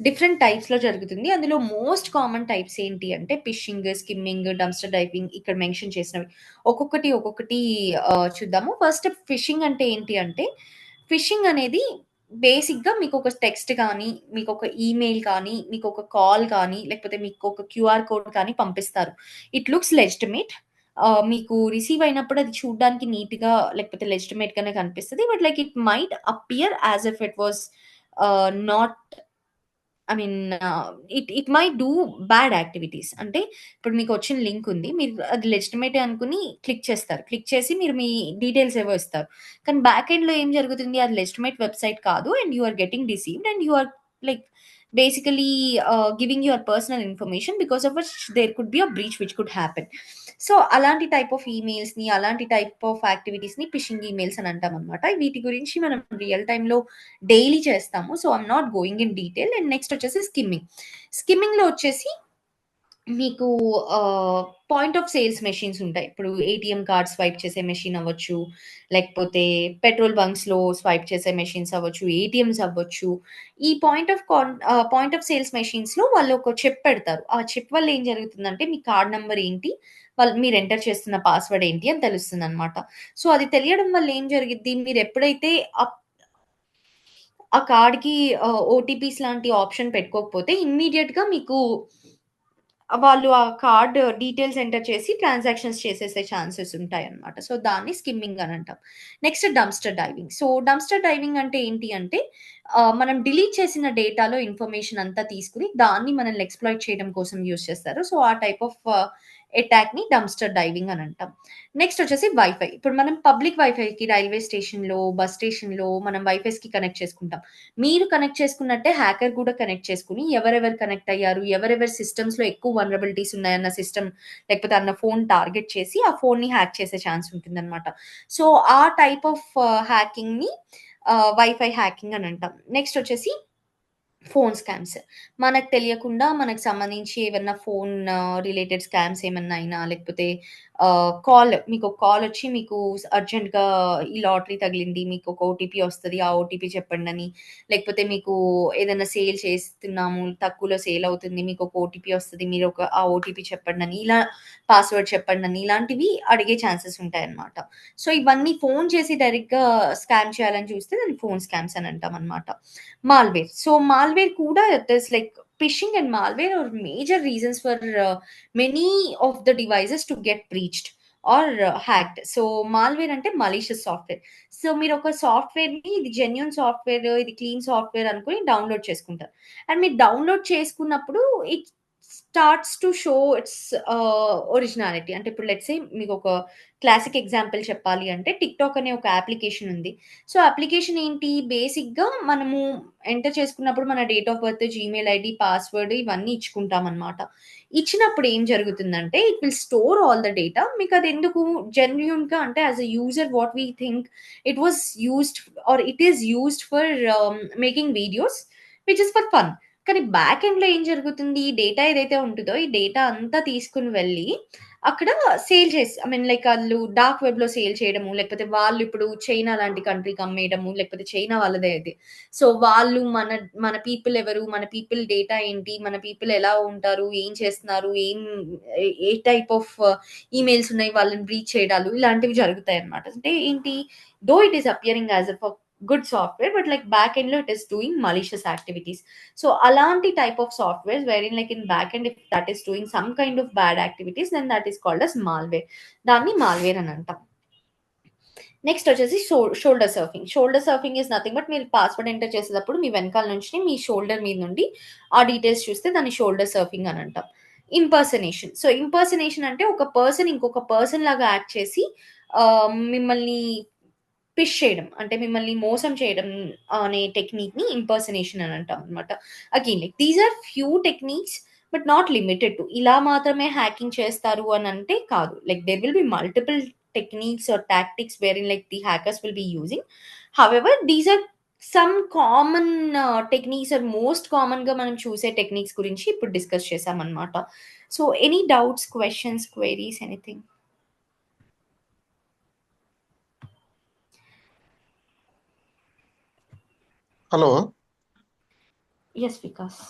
డిఫరెంట్ టైప్స్‌లో జరుగుతుంది. అందులో మోస్ట్ కామన్ టైప్స్ ఏంటి అంటే ఫిషింగ్, స్కిమ్మింగ్, డంప్‌స్టర్ డైవింగ్ ఇక్కడ మెన్షన్ చేసినవి. ఒక్కొక్కటి చూద్దాము. ఫస్ట్ ఫిషింగ్ అంటే ఏంటి అంటే ఫిషింగ్ అనేది బేసిక్‌గా మీకొక టెక్స్ట్ గానీ, మీకొక ఈమెయిల్ కానీ, మీకొక కాల్ కానీ, లేకపోతే మీకొక క్యూఆర్ కోడ్ కానీ పంపిస్తారు. It looks legitimate. మీకు రిసీవ్ అయినప్పుడు అది చూడ్డానికి నీట్‌గా లేకపోతే లెజిటిమేట్‌గానే కనిపిస్తది. But like it might appear as if it was not I mean it might do bad activities. అంటే ఇప్పుడు మీకొచ్చిన లింక్ ఉంది. మీరు అది లెజిటిమేటే అనుకుని క్లిక్ చేస్తారు. క్లిక్ చేసి మీరు మీ డీటెయిల్స్ ఏవో ఇస్తారు. కానీ బ్యాక్ ఎండ్‌లో ఏం జరుగుతుంది? అది లెజిటిమేట్ వెబ్‌సైట్ కాదు and you are getting deceived and you are like basically giving your personal information because of which there could be a breach which could happen. So, అలాంటి టైప్ ఆఫ్ ఈమెయిల్స్‌ని, అలాంటి type of యాక్టివిటీస్‌ని phishing emails అని అంటామనమాట. వీటి గురించి మనం real టైమ్‌లో డైలీ చేస్తాము. So, I'm not going in detail. And next వచ్చేసి స్కిమ్మింగ్. స్కిమ్మింగ్‌లో వచ్చేసి మీకు పాయింట్ ఆఫ్ సేల్స్ మెషిన్స్ ఉంటాయి. ఇప్పుడు ఏటీఎం కార్డ్ స్వైప్ చేసే మెషిన్ అవ్వచ్చు, లేకపోతే పెట్రోల్ బంక్స్‌లో స్వైప్ చేసే మెషిన్స్ అవ్వచ్చు, ఏటీఎమ్స్ అవ్వచ్చు. ఈ పాయింట్ ఆఫ్ సేల్స్ మెషిన్స్‌లో వాళ్ళు ఒక చిప్ పెడతారు. ఆ చిప్ వల్ల ఏం జరుగుతుందంటే మీ కార్డ్ నంబర్ ఏంటి, వాళ్ళు మీరు ఎంటర్ చేస్తున్న పాస్వర్డ్ ఏంటి అని తెలుస్తుందనమాట. సో, అది తెలియడం వల్ల ఏం జరిగిద్ది, మీరెప్పుడైతే ఆ కార్డ్‌కి ఓటీపీస్ లాంటి ఆప్షన్ పెట్టుకోకపోతే ఇమ్మీడియేట్‌గా మీకు వాళ్ళు ఆ కార్డ్ డీటెయిల్స్ ఎంటర్ చేసి ట్రాన్సాక్షన్స్ చేసేసే ఛాన్సెస్ ఉంటాయన్నమాట. సో, దాన్ని స్కిమ్మింగ్ అని అంటాం. Next dumpster diving. So, dumpster diving అంటే ఏంటి అంటే మనం డిలీట్ చేసిన డేటాలో ఇన్ఫర్మేషన్ అంతా తీసుకొని దాన్ని మనల్ని ఎక్స్‌ప్లాయిట్ చేయడం కోసం యూజ్ చేస్తారు. సో, ఆ టైప్ ఆఫ్ అటాక్‌ని డంప్‌స్టర్ డైవింగ్ అని అంటాం. నెక్స్ట్ వచ్చేసి వైఫై. ఇప్పుడు మనం పబ్లిక్ వైఫైకి రైల్వే స్టేషన్‌లో, బస్ స్టేషన్‌లో మనం వైఫైస్‌కి కనెక్ట్ చేసుకుంటాం. మీరు కనెక్ట్ చేసుకున్నట్టే హ్యాకర్ కూడా కనెక్ట్ చేసుకొని ఎవరెవరు కనెక్ట్ అయ్యారు, ఎవరెవరి సిస్టమ్స్‌లో ఎక్కువ వల్నరబిలిటీస్ ఉన్నాయన్న సిస్టమ్ లేకపోతే అన్న ఫోన్ టార్గెట్ చేసి ఆ ఫోన్‌ని హ్యాక్ చేసే ఛాన్స్ ఉంటుందన్నమాట. సో, ఆ టైప్ ఆఫ్ హ్యాకింగ్‌ని వైఫై హ్యాకింగ్ అని అంటాం. నెక్స్ట్ వచ్చేసి ఫోన్ స్కామ్స్. మనకు తెలియకుండా మనకు సంబంధించి ఏవన్నా ఫోన్ రిలేటెడ్ స్కామ్స్ ఏమన్నా అయినా లేకపోతే మీకొక కాలొచ్చి మీకు అర్జెంట్‌గా ఈ లాటరీ తగిలింది. మీకొక ఓటీపీ వస్తది. ఆ ఓటీపీ చెప్పండని. లేకపోతే మీకు ఏదైనా సేల్ చేస్తున్నాము. తక్కువలో సేల్ అవుతుంది. మీకొక ఓటీపీ వస్తది. ఆ ఓటీపీ చెప్పండని. ఇలా పాస్వర్డ్ చెప్పండని. ఇలాంటివి అడిగే ఛాన్సెస్ ఉంటాయన్నమాట. సో, ఇవన్నీ ఫోన్ చేసి డైరెక్ట్‌గా స్కామ్ చేయాలని చూస్తే దాన్ని ఫోన్ స్కామ్స్ అని అంటామన్నమాట. Malware. So malware kuda there's like phishing and malware are major reasons for many of the devices to get breached or hacked. So malware అంటే malicious సాఫ్ట్‌వేర్. సో మీరొక సాఫ్ట్‌వేర్‌ని ఇది జెన్యూన్ సాఫ్ట్‌వేర్, ఇది clean software అనుకుని download చేసుకుంటారు. And మీరు download చేసుకున్నప్పుడు it starts to show it's originality. అంటే ఇప్పుడు లెట్స్ సే మీకొక క్లాసిక్ ఎగ్జాంపుల్ చెప్పాలి అంటే టిక్‌టాక్ అనే ఒక అప్లికేషన్ ఉంది. సో, అప్లికేషన్ ఏంటి? బేసిక్‌గా మనము ఎంటర్ చేసుకున్నప్పుడు మన date of birth, Gmail ID, password ఇవన్నీ ఇచ్చుకుంటామనమాట. ఇచ్చినప్పుడు ఏం జరుగుతుందంటే, it will store all the data. మీకదెందుకు జెన్యూన్‌గా అంటే as a user what we think it was used or it is used for making videos which is for fun. కానీ back ఎండ్‌లో ఏం జరుగుతుంది? ఈ డేటా ఏదైతే ఉంటదో, ఈ డేటా అంతా తీసుకొని వెళ్ళి అక్కడ సేల్ చేసి ఐ మీన్ లైక్ ఆళ్ళు డార్క్ వెబ్‌లో సేల్ చేయడము, లేకపోతే వాళ్ళిప్పుడు చైనా లాంటి కంట్రీకి అమ్మేయడము, లేకపోతే చైనా వాళ్ళదే అది. సో, వాళ్ళు మన పీపుల్ ఎవరు? మన పీపుల్ డేటా ఏంటి? మన పీపుల్ ఎలా ఉంటారు? ఏం చేస్తున్నారు? ఏ టైప్ ఆఫ్ ఈమెయిల్స్ ఉన్నాయి? వాళ్ళని బ్రీచ్ చేయడాలు ఇలాంటివి జరుగుతాయన్నమాట. అంటే ఏంటి? Though it is appearing as a good software but like back ఎండ్‌లో it is doing malicious activities. So, అలాంటి type of softwares wherein like in back end if that is doing some kind of bad activities then that is called as malware. దాన్ని malware అని అంటాం. Next వచ్చేసి shoulder surfing. Shoulder surfing is nothing but మీరు password enter చేసేటప్పుడు మీ వెనకాల నుంచి మీ shoulder మీద నుండి ఆ డీటెయిల్స్ చూస్తే దాన్ని షోల్డర్ సర్ఫింగ్ అని అంటాం. ఇంపర్సనేషన్. సో, ఇంపర్సనేషన్ అంటే ఒక పర్సన్ ఇంకొక పర్సన్ లాగా యాక్ట్ చేసి మిమ్మల్ని ఫిష్ చేయడం. అంటే మిమ్మల్ని మోసం చేయడం అనే టెక్నిక్‌ని ఇంపర్సనేషన్ అని అంటామనమాట. Again like these are few techniques but not limited to. ఇలా మాత్రమే హ్యాకింగ్ చేస్తారు అనంటే కాదు. Like there will be multiple techniques or tactics wherein like the hackers will be using. However, these are some common techniques or most కామన్‌గా మనం చూసే techniques గురించి ఇప్పుడు డిస్కస్ చేశామనమాట. So, any doubts, questions, queries anything? Hello. Yes, Vikas.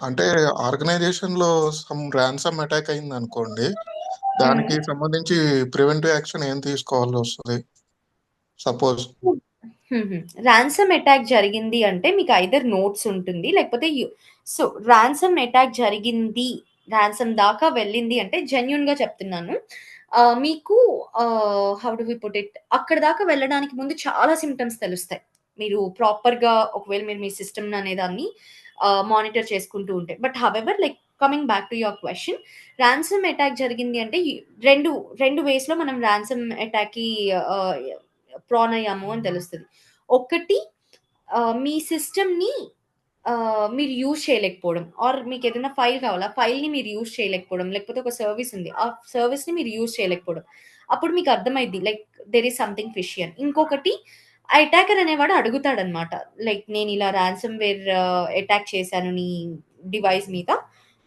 అంటే ఆర్గనైజేషన్‌లో some ransom attack అయిందనుకోండి. హ్మ్. దానికి సంబంధించి ప్రివెంటివ్ యాక్షన్ ఏం తీసుకోవాల్సొస్తది? సపోజ్. హుహు. రాన్సమ్ అటాక్ జరిగింది అంటే మీకు ఐదర్ నోట్స్ ఉంటుంది. లేకపోతే సో, రాన్సమ్ అటాక్ జరిగింది, రాన్సమ్ దాకా వెళ్ళింది అంటే జెన్యూన్‌గా చెప్తున్నాను. మీకు how do we put it, అక్కడి దాకా వెళ్ళడానికి ముందు చాలా సింప్టమ్స్ తెలుస్తాయి. మీరు ప్రాపర్‌గా ఒకవేళ మీరు మీ సిస్టమ్ అనే దాన్ని మానిటర్ చేసుకుంటూ ఉంటే. But however like coming back to your question, ransom attack జరిగింది అంటే 2, 2 వేస్‌లో మనం రాన్సమ్ అటాక్‌కి ఆహ్, ప్రాన్ అయ్యాము అని తెలుస్తది. ఒకటి, మీ సిస్టమ్‌ని మీరు యూజ్ చేయలేకపోవడం. ఆర్ మీకేదైనా ఫైల్ కావాలా, ఫైల్‌ని మీరు యూజ్ చేయలేకపోవడం. లేకపోతే ఒక సర్విస్ ఉంది. ఆ సర్విస్‌ని మీరు యూజ్ చేయలేకపోవడం. అప్పుడు మీకు అర్థమైద్ది like there is something fishy అని. ఇంకొకటి, ఆ అటాకర్ అనేవాడు అడుగుతాడనమాట. లైక్ నేను ఇలా రాన్సమ్ వేర్ అటాక్ చేశాను నీ డివైస్ మీద.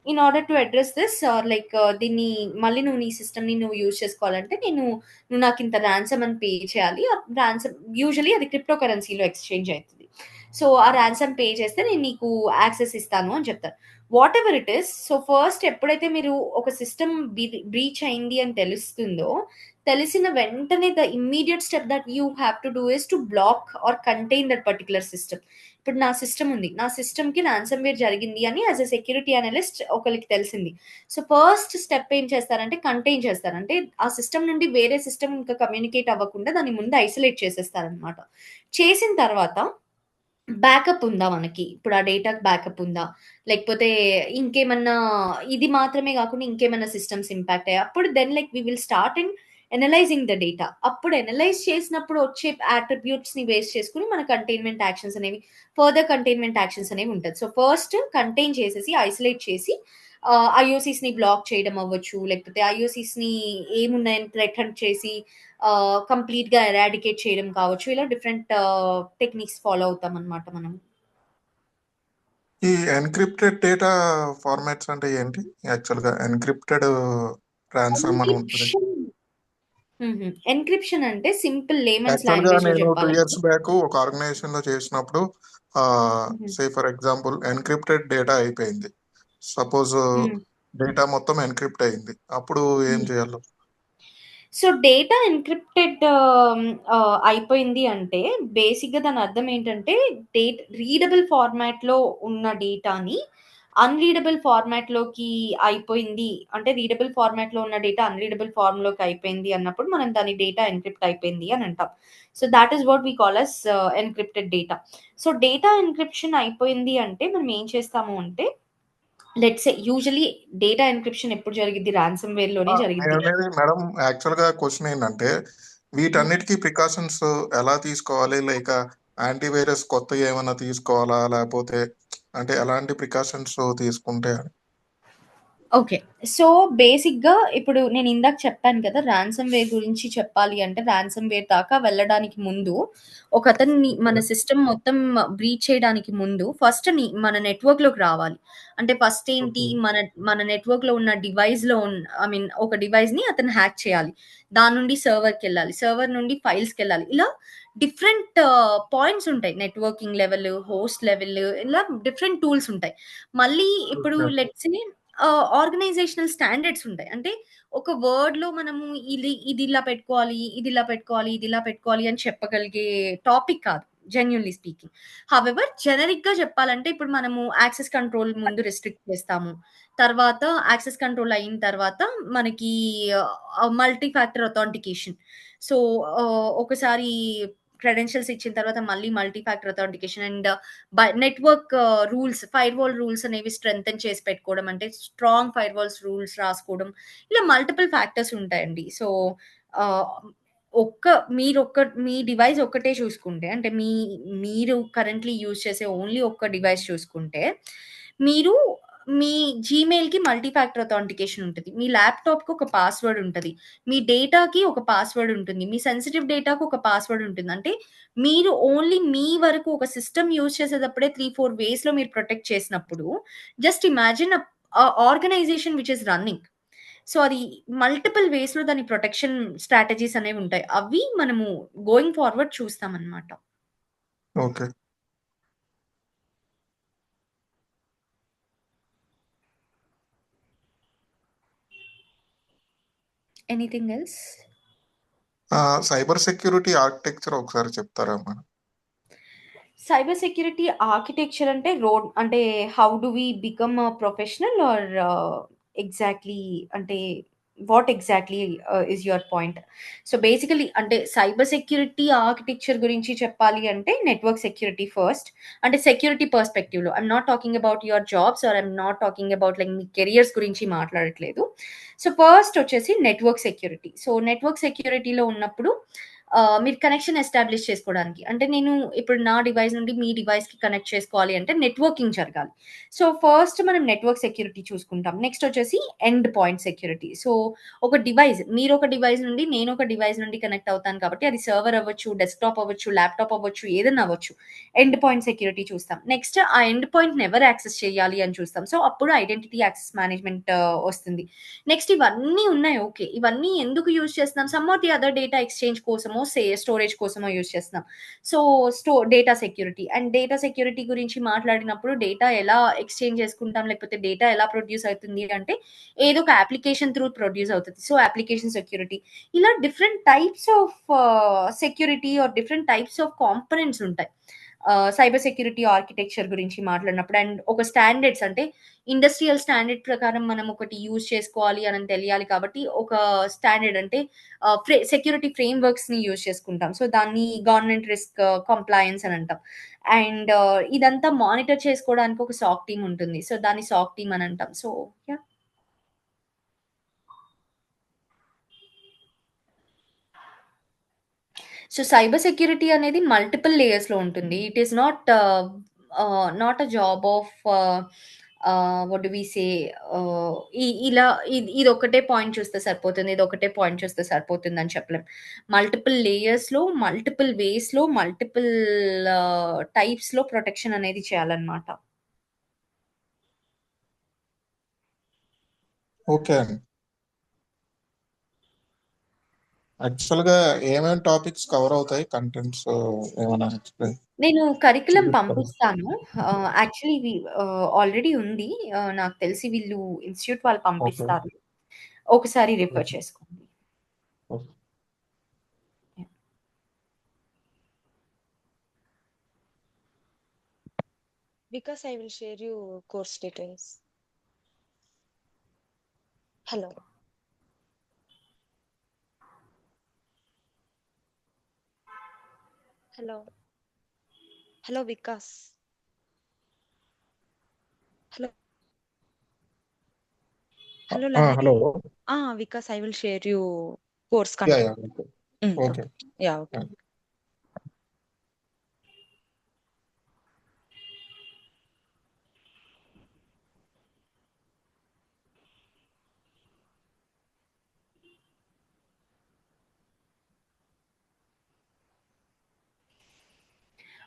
In order to address this like దీన్ని మళ్ళీ నువ్వు నీ సిస్టమ్‌ని నువ్వు యూజ్ చేసుకోవాలంటే నువ్వు నాకింత రాన్సమ్ అని పే చేయాలి. ఆ రాన్సమ్ యూజువల్లీ అది క్రిప్టో కరెన్సీలో ఎక్స్‌చేంజ్ అయితది. సో, ఆ రాన్సమ్ పే చేస్తే నేను నీకు యాక్సెస్ ఇస్తాను అని చెప్తారు. Whatever it is. So, first ఎప్పుడైతే మీరు ఒక సిస్టమ్ బ్రీచ్ అయింది అని తెలుస్తుందో, తెలిసిన వెంటనే the immediate step that you have to do is to block or contain that particular system. ఇప్పుడు నా సిస్టమ్ ఉంది. నా సిస్టమ్‌కి రాన్సమ్ వేర్ జరిగింది అని యాస్ ఎ సెక్యూరిటీ అనలిస్ట్ ఒకళ్ళకి తెలిసింది. సో, ఫస్ట్ స్టెప్ ఏం చేస్తారంటే కంటైన్ చేస్తారు. అంటే ఆ సిస్టమ్ నుండి వేరే సిస్టమ్ ఇంకా కమ్యూనికేట్ అవ్వకుండా దాన్ని ముందు ఐసోలేట్ చేసేస్తారనమాట. చేసిన తర్వాత బ్యాకప్ ఉందా మనకి? ఇప్పుడు ఆ డేటాకి బ్యాకప్ ఉందా? లేకపోతే ఇంకేమన్నా ఇది మాత్రమే గాకుండా ఇంకేమన్నా సిస్టమ్స్ ఇంపాక్ట్ అయ్యాయా? అప్పుడు then like we will start and analysing the data. అప్పుడు అనలైజ్ చేసినప్పుడు వచ్చే అట్రిబ్యూట్స్‌ని బేస్ చేసుకొని మన కంటైన్‌మెంట్ యాక్షన్స్ అనేవి, ఫర్దర్ కంటైన్‌మెంట్ యాక్షన్స్ అనేవి ఉంటది. సో, ఫస్ట్ కంటైన్ చేసేసి, ఐసోలేట్ చేసి ఐఓసీస్‌ని బ్లాక్ చేయడం అవ్వచ్చు. లేకపోతే ఐఓసీస్‌ని ఏమున్నాయని థ్రెట్ హంట్ చేసి కంప్లీట్‌గా ఎరాడికేట్ చేయడం కావచ్చు. ఇలా డిఫరెంట్ టెక్నిక్స్ ఫాలో అవుతామనమాట మనం. ఈ ఎన్‌క్రిప్టెడ్ డేటా ఫార్మాట్స్ అంటే ఏంటి? యాక్చువల్‌గా ఎన్‌క్రిప్టెడ్ రాన్సమ్ అని ఉంటది. ఎన్‌క్రిప్షన్. ఎన్‌క్రిప్షన్ అంటే సింపుల్ లేమన్స్ యాక్చువల్‌గా లాంగ్వేజ్‌లో నేను 2 చెప్పాలంటే ఇయర్స్ బ్యాక్ ఒక ఆర్గనైజేషన్‌లో చేసినప్పుడు హుహు. Say for example encrypted data అయిపోయింది. సపోజ్ హ్మ్. డేటా మొత్తం ఎన్‌క్రిప్ట్ అయింది. అప్పుడు ఏం హ్మ్. చేయాలి? సో, డేటా ఎన్‌క్రిప్టెడ్ అయిపోయింది అంటే బేసిక్‌గా దాని అర్థం ఏంటంటే రీడబుల్ ఫార్మాట్‌లో ఉన్న డేటాని అన్‌రీడబుల్ ఫార్మాట్‌లోకి అయిపోయింది. అంటే రీడబుల్ ఫార్మాట్‌లో ఉన్న డేటా అన్‌రీడబుల్ ఫార్మ్‌లోకి అయిపోయింది అన్నప్పుడు మనం దాని డేటా ఎన్‌క్రిప్ట్ అయిపోయింది అని అంటాం. So, that is what we call as encrypted data. So, data encryption అయిపోయింది అంటే మనం ఏం చేస్తాము అంటే, let's say usually data encryption ఎప్పుడు జరిగిద్ది? రాన్సమ్ వేర్‌లోనే జరిగిద్ది. నేననేది మేడం, యాక్చువల్‌గా క్వెషన్ ఏంటంటే, హ్మ్. వీటన్నిటికి ప్రికాషన్స్ ఎలా తీసుకోవాలి? లైక్ యాంటీవైరస్ కొత్తయి ఏమన్నా తీసుకోవాలా? లేపోతే అంటే ఎలాంటి ప్రికాషన్స్ తీసుకుంటే ఓకే. సో, బేసిక్‌గా ఇప్పుడు నేనిందాక చెప్పాను కదా! రాన్సమ్‌వేర్ గురించి చెప్పాలి అంటే, రాన్సమ్‌వేర్ దాకా వెళ్ళడానికి ముందు, ఒకతన్ని మన సిస్టమ్ మొత్తం బ్రీచ్ చేయడానికి ముందు ఫస్ట్ మన నెట్‌వర్క్‌లోకి రావాలి. అంటే ఫస్ట్ ఏంటి, ఓకే. మన నెట్‌వర్క్‌లో ఉన్న డివైస్‌లో ఐ మీన్ ఒక డివైస్‌ని అతను హ్యాక్ చేయాలి. దాని నుండి సర్వర్‌కెళ్ళాలి. సర్వర్ నుండి ఫైల్స్‌కెళ్ళాలి. ఇలా డిఫరెంట్ పాయింట్స్ ఉంటాయి. నెట్వర్కింగ్ లెవెల్, హోస్ట్ లెవెల్, ఇలా డిఫరెంట్ టూల్స్ ఉంటాయి. మళ్ళీ ఇప్పుడు okay. Let's say organizational standards ఉంటాయి. అంటే ఒక వర్డ్‌లో మనము ఇదిలా పెట్టుకోవాలి, ఇదిలా పెట్టుకోవాలి, ఇదిలా పెట్టుకోవాలి అని చెప్పగలిగే టాపిక్ కాదు. Genuinely speaking. హౌవెవర్ జెనరిక్‌గా చెప్పాలంటే ఇప్పుడు మనము యాక్సెస్ కంట్రోల్ ముందు రిస్ట్రిక్ట్ చేస్తాము. తర్వాత యాక్సెస్ కంట్రోల్ అయిన తర్వాత మనకి మల్టీ ఫ్యాక్టర్ అథెంటికేషన్. సో, ఒకసారి క్రెడెన్షియల్స్ ఇచ్చిన తర్వాత మళ్ళీ multi factor authentication and network rules, firewall rules అనేవి స్ట్రెంథెన్ చేసి పెట్టుకోవడం. అంటే స్ట్రాంగ్ ఫైర్‌వాల్స్ రూల్స్ రాసుకోవడం. ఇలా మల్టిపుల్ ఫ్యాక్టర్స్ ఉంటాయండి. సో, ఆహ్, ఒక్క మీ డివైస్ ఒక్కటే చూసుకుంటే అంటే మీరు కరెంట్‌లీ యూజ్ చేసే ఓన్లీ ఒక్క డివైస్ చూసుకుంటే, మీరు మీ జీమెయిల్‌కి మల్టీ ఫ్యాక్టర్ అథెంటికేషన్ ఉంటది. మీ ల్యాప్‌టాప్‌కి ఒక పాస్‌వర్డ్ ఉంటది. మీ డేటాకి ఒక పాస్‌వర్డ్ ఉంటుంది. మీ సెన్సిటివ్ డేటాకి ఒక పాస్‌వర్డ్ ఉంటుంది. అంటే మీరు ఓన్లీ మీ వరకు ఒక సిస్టమ్ యూజ్ చేసేటప్పుడే 3, 4 వేస్‌లో మీరు ప్రొటెక్ట్ చేసినప్పుడు, just imagine organisation which is running. So, అది మల్టిపుల్ వేస్‌లో దాని ప్రొటెక్షన్ స్ట్రాటజీస్ అనేవుంటాయి. అవి మనము గోయింగ్ ఫార్వర్డ్ చూస్తామనమాట. Okay. Anything else? Cyber security architecture ఒకసారి చెప్తారా మేడం? సైబర్ సెక్యూరిటీ ఆర్కిటెక్చర్ అంటే అంటే how do we become a professional or exactly అంటే what exactly is your point? So, basically అంటే సైబర్ సెక్యూరిటీ ఆర్కిటెక్చర్ గురించి చెప్పాలి అంటే నెట్వర్క్ సెక్యూరిటీ ఫస్ట్. అంటే సెక్యూరిటీ పర్స్‌పెక్టివ్‌లో. I'm not talking about your jobs or I'm not talking about like మీ careers గురించి మాట్లాడట్లేదు. సో, ఫస్ట్ వచ్చేసి నెట్వర్క్ సెక్యూరిటీ. సో, నెట్వర్క్ సెక్యూరిటీలో ఉన్నప్పుడు మీరు కనెక్షన్ ఎస్టాబ్లిష్ చేసుకోవడానికి. అంటే నేను ఇప్పుడు నా డివైస్ నుండి మీ డివైస్‌కి కనెక్ట్ చేసుకోవాలి అంటే నెట్వర్కింగ్ జరగాలి. సో, ఫస్ట్ మనం నెట్వర్క్ సెక్యూరిటీ చూసుకుంటాం. నెక్స్ట్ వచ్చేసి ఎండ్ పాయింట్ సెక్యూరిటీ. సో, ఒక డివైస్ మీరొక డివైస్ నుండి నేనొక డివైస్ నుండి కనెక్ట్ అవుతాను కాబట్టి అది సర్వర్ అవ్వచ్చు, డెస్క్‌టాప్ అవ్వచ్చు, ల్యాప్‌టాప్ అవ్వచ్చు, ఏదన్నా అవ్వచ్చు. ఎండ్ పాయింట్ సెక్యూరిటీ చూస్తాం. నెక్స్ట్ ఆ ఎండ్ పాయింట్‌ని ఎవరు యాక్సెస్ చేయాలి అని చూస్తాం. సో, అప్పుడు ఐడెంటిటీ యాక్సెస్ మేనేజ్‌మెంట్ వస్తుంది. నెక్స్ట్ ఇవన్నీ ఉన్నాయి ఓకే. ఇవన్నీ ఎందుకు యూజ్ చేస్తున్నాం? Some or the other data exchange కోసమో, స్టోరేజ్ కోసమో యూజ్ చేస్తున్నాం. So, data security and data security గురించి మాట్లాడినప్పుడు డేటా ఎలా ఎక్స్‌చేంజ్ చేసుకుంటాం, లేకపోతే డేటా ఎలా ప్రొడ్యూస్ అవుతుంది అంటే ఏదో ఒక అప్లికేషన్ త్రూ ప్రొడ్యూస్ అవుతది. సో, అప్లికేషన్ సెక్యూరిటీ ఇలా different types of security or different types of components ఉంటాయి. సైబర్ సెక్యూరిటీ ఆర్కిటెక్చర్ గురించి మాట్లాడినప్పుడు అండ్ ఒక స్టాండర్డ్స్ అంటే ఇండస్ట్రియల్ స్టాండర్డ్ ప్రకారం మనం ఒకటి యూజ్ చేసుకోవాలి అని తెలియాలి కాబట్టి ఒక స్టాండర్డ్ అంటే సెక్యూరిటీ ఫ్రేమ్ వర్క్స్‌ని యూజ్ చేసుకుంటాం. సో, దాన్ని గవర్నమెంట్ రిస్క్ కంప్లయన్స్ అని అంటాం. అండ్ ఇదంతా మానిటర్ చేసుకోవడానికి ఒక సాక్ టీమ్ ఉంటుంది. సో, దాన్ని సాక్ టీమ్ అని అంటాం. So, yeah! So, cyber security అనేది మల్టిపుల్ లేయర్స్‌లో ఉంటుంది. It is not a job of what do we say ah, ఇ ఇలా ఇదొక్కటే పాయింట్ చూస్తే సరిపోతుంది. ఇదొక్కటే పాయింట్ చూస్తే సరిపోతుందని చెప్పలేం. మల్టిపుల్ లేయర్స్‌లో, మల్టిపుల్ వేస్‌లో, మల్టిపుల్ టైప్స్‌లో ప్రొటెక్షన్ అనేది చేయాలన్నమాట. ఓకే అండి. యాక్చువల్‌గా ఏమేం టాపిక్స్ కవర్ అవుతాయి? కంటెంట్స్ ఏమైనా ఎక్స్‌ప్లెయిన్ నేను కరిక్యులమ్ చూపిస్తారా? పంపిస్తాను. యాక్చువల్లీ ఆల్రెడీ ఉంది. నాకు తెలిసి వీళ్ళు ఇన్‌స్టిట్యూట్ వాళ్ళు ఓకే. పంపిస్తారు. ఒకసారి రిఫర్ ఓకే. చేసుకోండి. Okay. Yeah! Because I will share you course details. Hello. Hello. Hello, Vikas. Hello. Hello, hello. Lahari. Vikas, I will share you course yeah! content. Yeah! Okay. Okay. Okay. Yeah, okay. Yeah!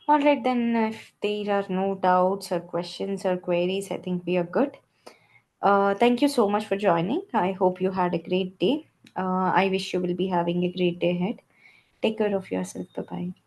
Alright then, if there are no doubts or questions or queries, I think we are good. Thank you so much for joining. I hope you had a great day. I wish you will be having a great day ahead. Take care of yourself. Bye bye.